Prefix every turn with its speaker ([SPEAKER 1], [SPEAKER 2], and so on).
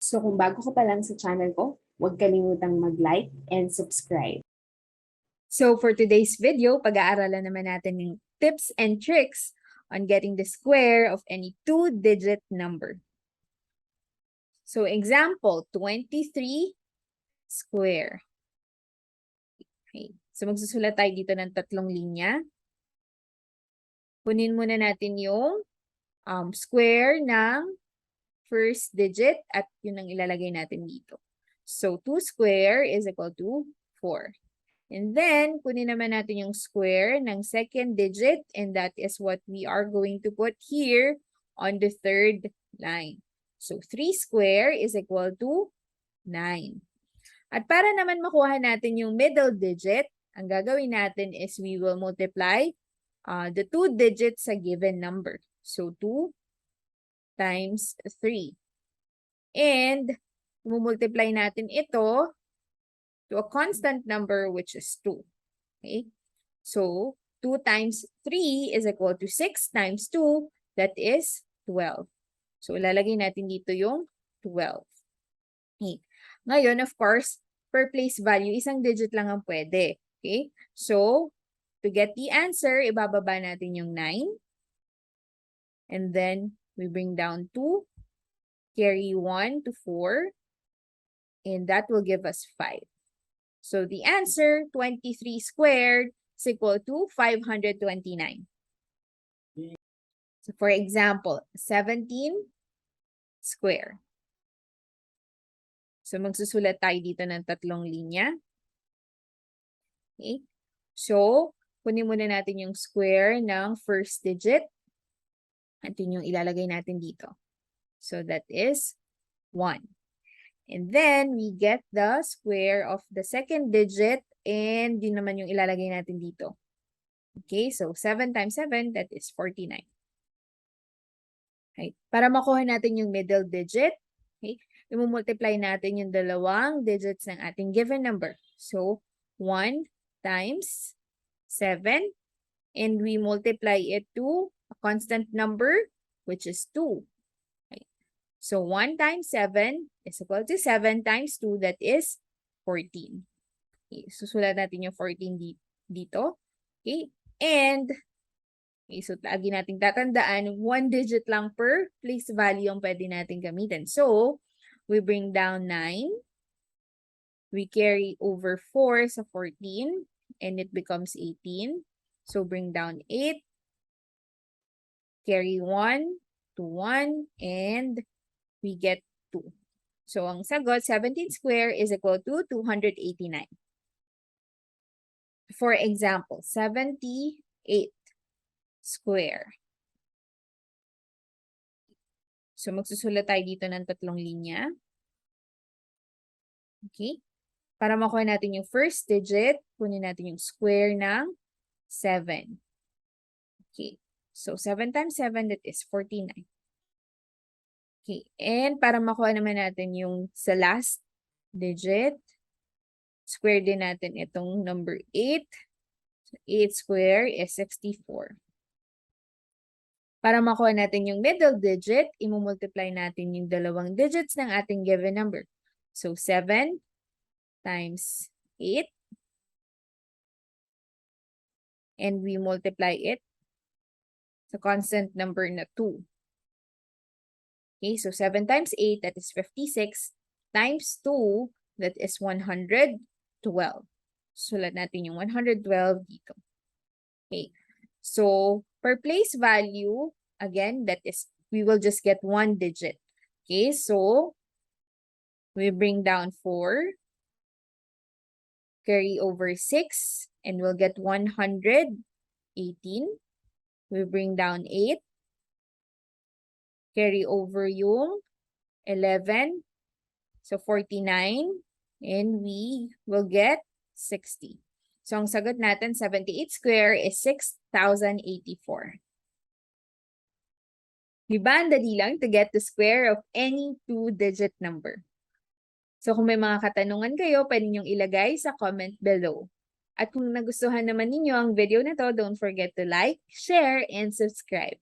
[SPEAKER 1] So kung bago ka pa lang sa channel ko, huwag kalimutang mag-like and subscribe.
[SPEAKER 2] So for today's video, pag-aaralan naman natin yung tips and tricks on getting the square of any two-digit number. So example, 23 square. Okay. So magsusulat tayo dito ng tatlong linya. Kunin muna natin yung square ng first digit at yun ang ilalagay natin dito. So 2 square is equal to 4. And then, kunin naman natin yung square ng second digit and that is what we are going to put here on the third line. So 3 square is equal to 9. At para naman makuha natin yung middle digit, ang gagawin natin is we will multiply the two digits sa given number. So 2 times 3. And, multiply natin ito to a constant number which is 2. Okay? So, 2 times 3 is equal to 6 times 2, that is 12. So, ilalagay natin dito yung 12. Okay. Ngayon, of course, per place value, isang digit lang ang pwede. Okay? So, to get the answer, ibababa natin yung 9. And then, we bring down 2, carry 1 to 4, and that will give us 5. So the answer, 23 squared is equal to 529. So for example, 17 square. So magsusulat tayo dito ng tatlong linya. Okay. So, kunin muna natin yung square ng first digit. At yun yung ilalagay natin dito. So that is 1. And then, we get the square of the second digit and yun naman yung ilalagay natin dito. Okay, so 7 times 7, that is 49. Okay. Para makuha natin yung middle digit, okay, i-multiply natin yung dalawang digits ng ating given number. So, 1 times 7, and we multiply it to a constant number, which is 2. So, 1 times 7 is equal to 7 times 2, that is 14. Okay, susulat natin yung 14 dito. Okay, and okay, so lagi nating tatandaan, 1 digit lang per place value ang pwede natin gamitin. So, we bring down 9. We carry over 4 sa 14, and it becomes 18. So, bring down 8. Carry 1 to 1, and we get 2. So, ang sagot, 17 square is equal to 289. For example, 78 square. So, magsusulat tayo dito ng tatlong linya. Okay. Para makuha natin yung first digit, kunin natin yung square ng 7. Okay. So, 7 times 7, that is 49. Okay, and para makuha naman natin yung sa last digit, square din natin itong number 8. So 8 square is 64. Para makuha natin yung middle digit, i-multiply natin yung dalawang digits ng ating given number. So 7 times 8. And we multiply it sa constant number na 2. Okay, so 7 times 8, that is 56, times 2, that is 112. Sulat natin yung 112 dito. Okay, so per place value, again, that is, we will just get 1 digit. Okay, so we bring down 4, carry over 6, and we'll get 118. We bring down 8. Carry over yung 11. So, 49. And we will get 60. So, ang sagot natin, 78 square is 6,084. Diba, ang dali lang to get the square of any two-digit number. So, kung may mga katanungan kayo, pwede niyong ilagay sa comment below. At kung nagustuhan naman ninyo ang video na to, don't forget to like, share, and subscribe.